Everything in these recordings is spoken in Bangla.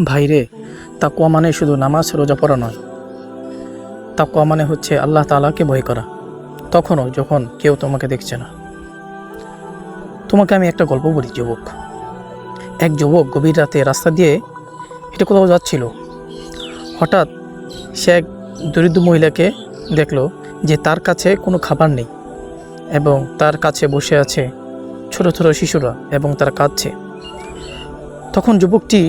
ভাইরে, তাকওয়া মানে শুধু নামাজ রোজা পড়া নয়। তাকওয়া মানে হচ্ছে আল্লাহ তাআলাকে ভয় করা, তখনও যখন কেউ তোমাকে দেখছে না। তোমাকে আমি একটা গল্প বলি। এক যুবক গভীর রাতে রাস্তা দিয়ে হেঁটে কোথাও যাচ্ছিল। হঠাৎ সে এক দরিদ্র মহিলাকে দেখলো যে তার কাছে কোনো খাবার নেই এবং তার কাছে বসে আছে ছোট ছোট শিশুরা এবং তারা কাঁদছে। তখন যুবকটি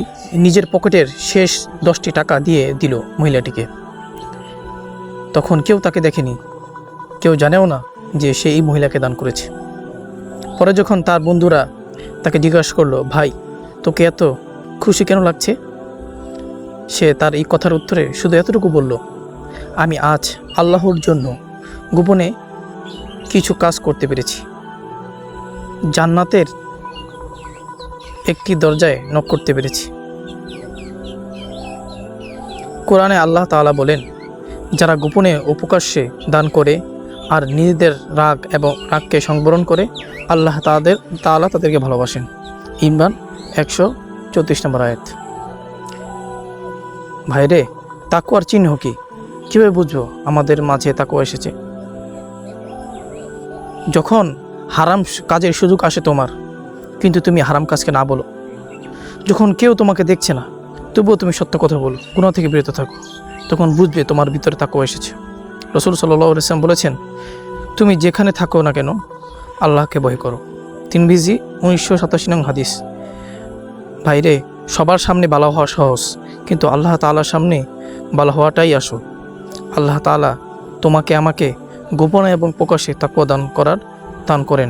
নিজের পকেটের শেষ 10টি টাকা দিয়ে দিল মহিলাটিকে। তখন কেউ তাকে দেখেনি, কেউ জানেও না যে সে এই মহিলাকে দান করেছে। পরে যখন তার বন্ধুরা তাকে জিজ্ঞাসা করলো, ভাই, তোকে এত খুশি কেন লাগছে? সে তার এই কথার উত্তরে শুধু এতটুকু বলল, আমি আজ আল্লাহর জন্য গোপনে কিছু কাজ করতে পেরেছি। জান্নাতের একটি দরজায় নক করতে পেরেছি। কোরআনে আল্লাহ তাআলা বলেন, যারা গোপনে ও প্রকাশ্যে দান করে আর নিজেদের রাগকে সংবরণ করে, আল্লাহ তাআলা তাদেরকে ভালোবাসেন। ইমরান 134 নম্বর আয়াত। ভাইরে, তাকওয়ার চিহ্ন কি? কীভাবে বুঝবো আমাদের মাঝে তাকওয়া এসেছে? যখন হারাম কাজের সুযোগ আসে তোমার, কিন্তু তুমি হারাম কাজকে না বলো। যখন কেউ তোমাকে দেখছে না, তবুও তুমি সত্য কথা বলো, গুনাহ থেকে বিরত থাকো, তখন বুঝবে তোমার ভিতরে তাকওয়া এসেছে। রাসূল সাল্লাল্লাহু আলাইহি ওয়াসাল্লাম বলেছেন, তুমি যেখানে থাকো না কেন আল্লাহকে ভয় করো। তিরমিজি 1987 নং হাদিস। ভাইরে, সবার সামনে ভালো হওয়া সহজ, কিন্তু আল্লাহ তাআলার সামনে ভালো হওয়াটাই আসল। আল্লাহ তাআলা তোমাকে আমাকে গোপনে এবং প্রকাশ্যে তাকওয়া দান করেন।